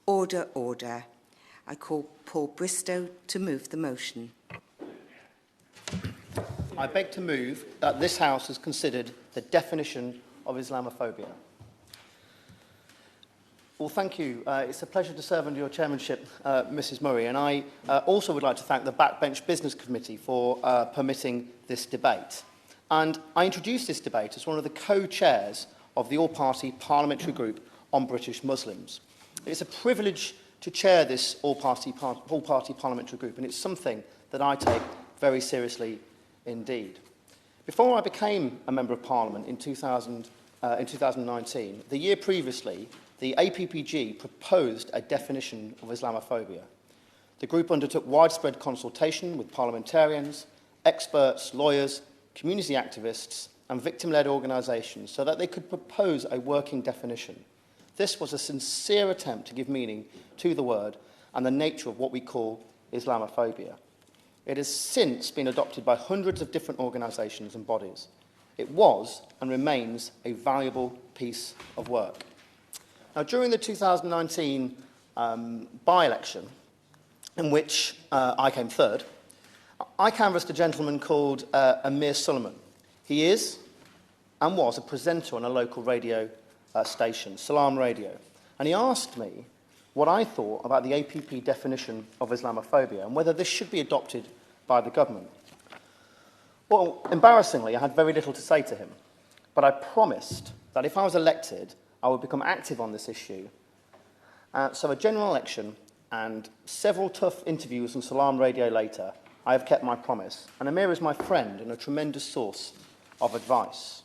Order, order. I call Paul Bristow to move the motion. I beg to move that this House has considered the definition of Islamophobia. Well, thank you. It's a pleasure to serve under your chairmanship, Mrs. Murray, and I also would like to thank the Backbench Business Committee for permitting this debate. And I introduced this debate as one of the co-chairs of the all-party parliamentary group on British Muslims. It's a privilege to chair this all-party parliamentary group, and it's something that I take very seriously indeed. Before I became a Member of Parliament in 2019, the year previously, the APPG proposed a definition of Islamophobia. The group undertook widespread consultation with parliamentarians, experts, lawyers, community activists and victim-led organisations so that they could propose a working definition. This was a sincere attempt to give meaning to the word and the nature of what we call Islamophobia. It has since been adopted by hundreds of different organisations and bodies. It was and remains a valuable piece of work. Now, during the 2019 by-election, in which I came third, I canvassed a gentleman called Amir Suleiman. He is and was a presenter on a local radio station, Salam Radio, and he asked me what I thought about the APP definition of Islamophobia and whether this should be adopted by the government. Well, embarrassingly, I had very little to say to him, but I promised that if I was elected, I would become active on this issue. So a general election and several tough interviews on Salam Radio later, I have kept my promise. And Amir is my friend and a tremendous source of advice.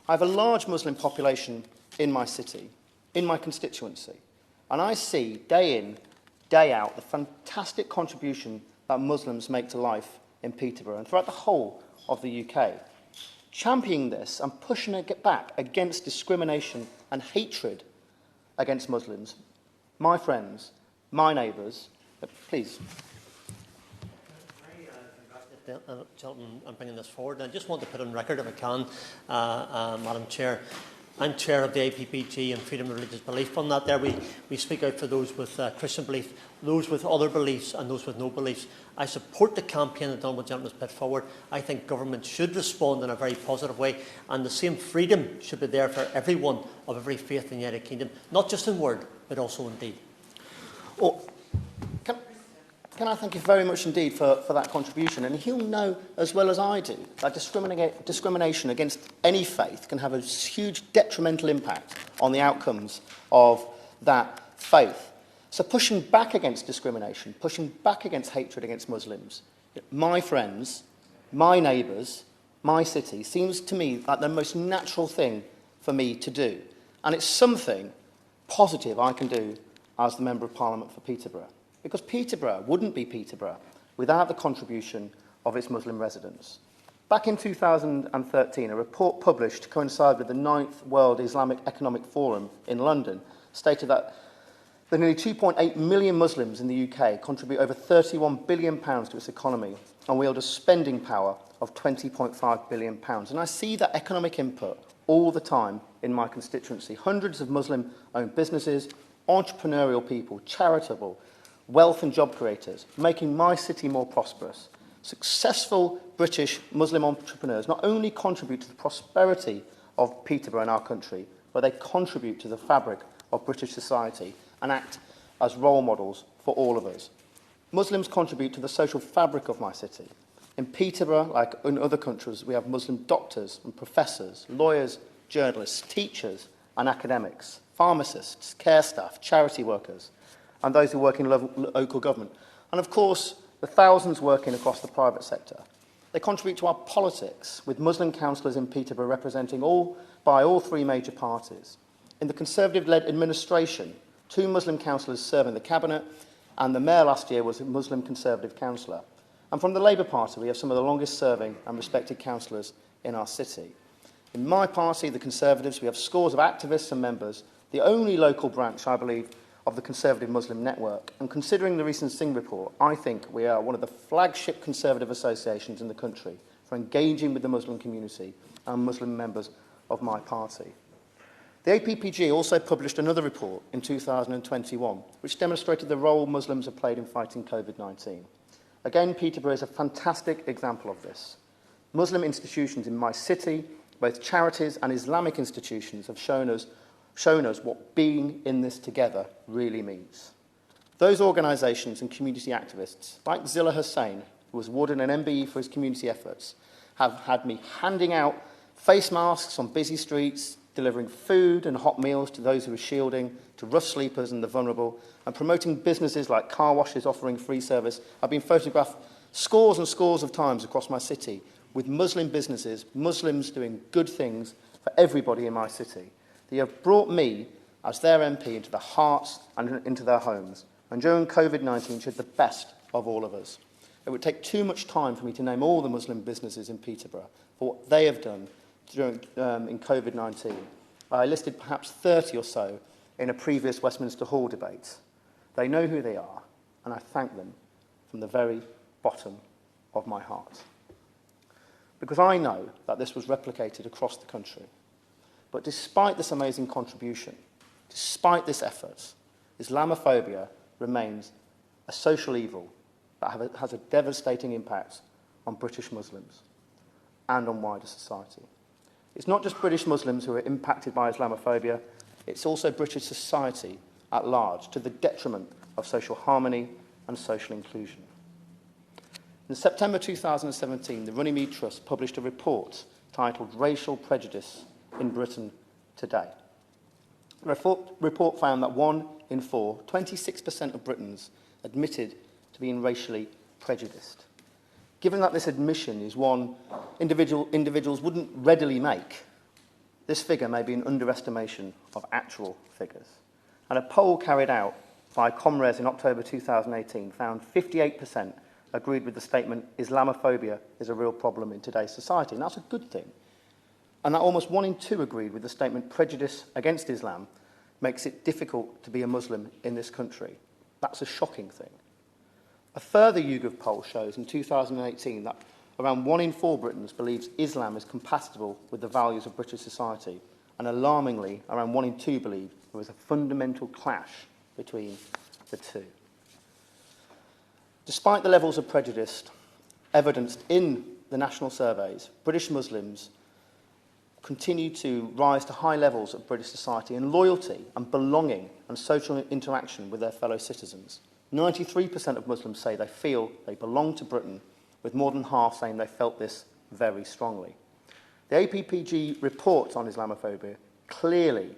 I have a large Muslim population in my city, in my constituency, and I see day in, day out the fantastic contribution that Muslims make to life in Peterborough and throughout the whole of the UK. Championing this and pushing it back against discrimination and hatred against Muslims, my friends, my neighbours, please. Gentlemen, I'm bringing this forward. And I just want to put on record, if I can, Madam Chair, I'm chair of the APPG and Freedom of Religious Belief. On that, there we speak out for those with Christian belief, those with other beliefs, and those with no beliefs. I support the campaign that Donald Gentleman's put forward. I think government should respond in a very positive way, and the same freedom should be there for everyone of every faith in the United Kingdom, not just in word, but also in deed. Well, can I thank you very much indeed for that contribution? And he'll know as well as I do that discrimination against any faith can have a huge detrimental impact on the outcomes of that faith. So pushing back against discrimination, pushing back against hatred against Muslims, my friends, my neighbours, my city, seems to me like the most natural thing for me to do. And it's something positive I can do as the Member of Parliament for Peterborough. Because Peterborough wouldn't be Peterborough without the contribution of its Muslim residents. Back in 2013, a report published to coincide with the 9th World Islamic Economic Forum in London stated that the nearly 2.8 million Muslims in the UK contribute over £31 billion to its economy and wield a spending power of £20.5 billion. And I see that economic input all the time in my constituency. Hundreds of Muslim-owned businesses, entrepreneurial people, charitable, wealth and job creators, making my city more prosperous. Successful British Muslim entrepreneurs not only contribute to the prosperity of Peterborough and our country, but they contribute to the fabric of British society and act as role models for all of us. Muslims contribute to the social fabric of my city. In Peterborough, like in other countries, we have Muslim doctors and professors, lawyers, journalists, teachers and academics, pharmacists, care staff, charity workers, and those who work in local government. And of course, the thousands working across the private sector. They contribute to our politics, with Muslim councillors in Peterborough representing all three major parties. In the Conservative-led administration, 2 Muslim councillors serve in the Cabinet, and the Mayor last year was a Muslim Conservative councillor. And from the Labour Party, we have some of the longest-serving and respected councillors in our city. In my party, the Conservatives, we have scores of activists and members, the only local branch, I believe, of the Conservative Muslim Network. And considering the recent Singh report, I think we are one of the flagship Conservative associations in the country for engaging with the Muslim community and Muslim members of my party. The APPG also published another report in 2021, which demonstrated the role Muslims have played in fighting COVID-19. Again, Peterborough is a fantastic example of this. Muslim institutions in my city, both charities and Islamic institutions, have shown us what being in this together really means. Those organisations and community activists, like Zilla Hussain, who was awarded an MBE for his community efforts, have had me handing out face masks on busy streets, delivering food and hot meals to those who are shielding, to rough sleepers and the vulnerable, and promoting businesses like car washes offering free service. I've been photographed scores and scores of times across my city with Muslim businesses, Muslims doing good things for everybody in my city. They have brought me, as their MP, into their hearts and into their homes, and during COVID-19 showed the best of all of us. It would take too much time for me to name all the Muslim businesses in Peterborough for what they have done during, in COVID-19. I listed perhaps 30 or so in a previous Westminster Hall debate. They know who they are, and I thank them from the very bottom of my heart. Because I know that this was replicated across the country. But despite this amazing contribution, despite this effort, Islamophobia remains a social evil that has a devastating impact on British Muslims and on wider society. It's not just British Muslims who are impacted by Islamophobia, it's also British society at large, to the detriment of social harmony and social inclusion. In September 2017, the Runnymede Trust published a report titled Racial Prejudice in Britain Today. The report found that 1 in 4, 26% of Britons, admitted to being racially prejudiced. Given that this admission is one individuals wouldn't readily make, this figure may be an underestimation of actual figures. And a poll carried out by Comres in October 2018 found 58% agreed with the statement, Islamophobia is a real problem in today's society. And that's a good thing. And that almost 1 in 2 agreed with the statement, prejudice against Islam makes it difficult to be a Muslim in this country. That's a shocking thing. A further YouGov poll shows in 2018 that around 1 in 4 Britons believes Islam is compatible with the values of British society, and alarmingly, around 1 in 2 believe there is a fundamental clash between the two. Despite the levels of prejudice evidenced in the national surveys, British Muslims continue to rise to high levels of British society in loyalty and belonging and social interaction with their fellow citizens. 93% of Muslims say they feel they belong to Britain, with more than half saying they felt this very strongly. The APPG report on Islamophobia clearly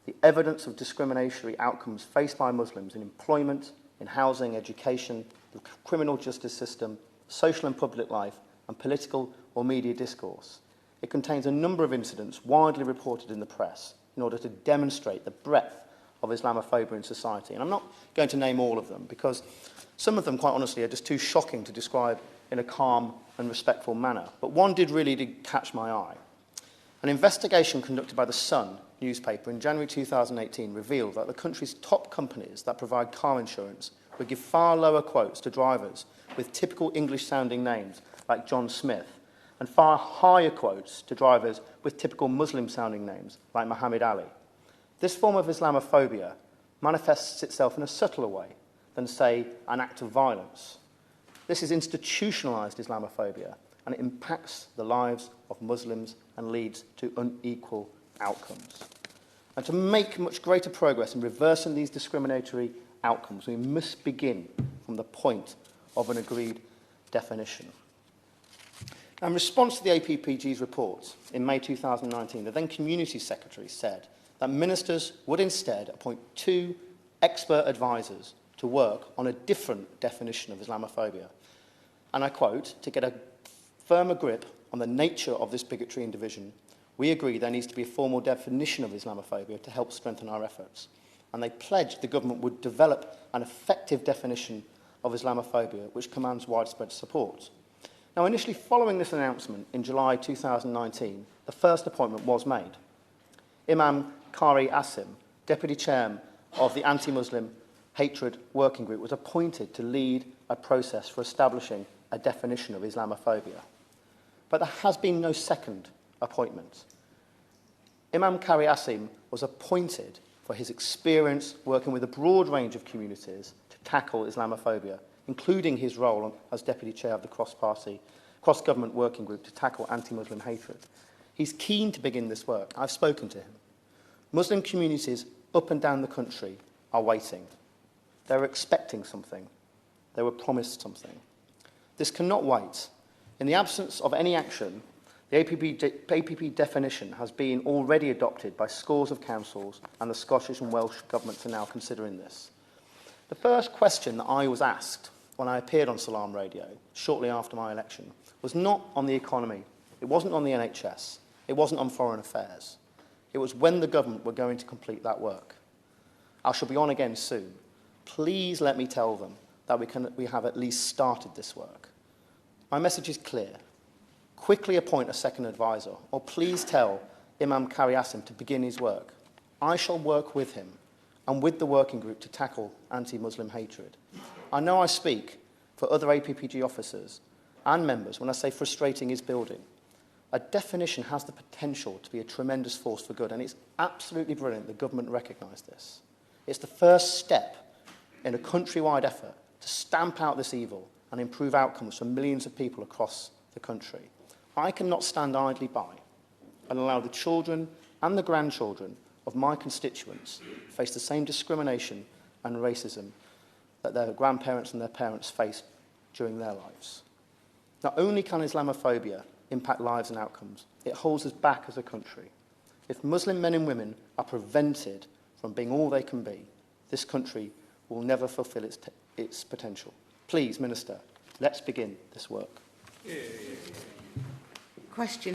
the evidence of discriminatory outcomes faced by Muslims in employment, in housing, education, the criminal justice system, social and public life, and political or media discourse. It contains a number of incidents widely reported in the press in order to demonstrate the breadth of Islamophobia in society. And I'm not going to name all of them because some of them, quite honestly, are just too shocking to describe in a calm and respectful manner. But one did catch my eye. An investigation conducted by The Sun newspaper in January 2018 revealed that the country's top companies that provide car insurance would give far lower quotes to drivers with typical English-sounding names like John Smith, and far higher quotes to drivers with typical Muslim-sounding names like Muhammad Ali. This form of Islamophobia manifests itself in a subtler way than, say, an act of violence. This is institutionalised Islamophobia, and it impacts the lives of Muslims and leads to unequal outcomes. And to make much greater progress in reversing these discriminatory outcomes, we must begin from the point of an agreed definition. In response to the APPG's report in May 2019, the then Community Secretary said that ministers would instead appoint 2 expert advisors to work on a different definition of Islamophobia. And I quote, to get a firmer grip on the nature of this bigotry and division, we agree there needs to be a formal definition of Islamophobia to help strengthen our efforts. And they pledged the government would develop an effective definition of Islamophobia which commands widespread support. Now, initially following this announcement in July 2019, the first appointment was made. Imam Qari Asim, Deputy Chairman of the Anti-Muslim Hatred Working Group, was appointed to lead a process for establishing a definition of Islamophobia. But there has been no second appointment. Imam Kariasim was appointed for his experience working with a broad range of communities to tackle Islamophobia, including his role as Deputy Chair of the cross-government working group to tackle anti-Muslim hatred. He's keen to begin this work. I've spoken to him. Muslim communities up and down the country are waiting. They're expecting something. They were promised something. This cannot wait. In the absence of any action, the APP definition has been already adopted by scores of councils, and the Scottish and Welsh governments are now considering this. The first question that I was asked when I appeared on Salam Radio shortly after my election was not on the economy. It wasn't on the NHS. It wasn't on foreign affairs. It was when the government were going to complete that work. I shall be on again soon. Please let me tell them that we have at least started this work. My message is clear. Quickly appoint a second advisor, or please tell Imam Kariasim to begin his work. I shall work with him and with the working group to tackle anti-Muslim hatred. I know I speak for other APPG officers and members when I say frustrating is building. A definition has the potential to be a tremendous force for good, and it's absolutely brilliant the government recognised this. It's the first step in a countrywide effort to stamp out this evil and improve outcomes for millions of people across the country. I cannot stand idly by and allow the children and the grandchildren of my constituents face the same discrimination and racism that their grandparents and their parents faced during their lives. Not only can Islamophobia impact lives and outcomes, it holds us back as a country. If Muslim men and women are prevented from being all they can be, this country will never fulfil its potential. Please, Minister, let's begin this work. Question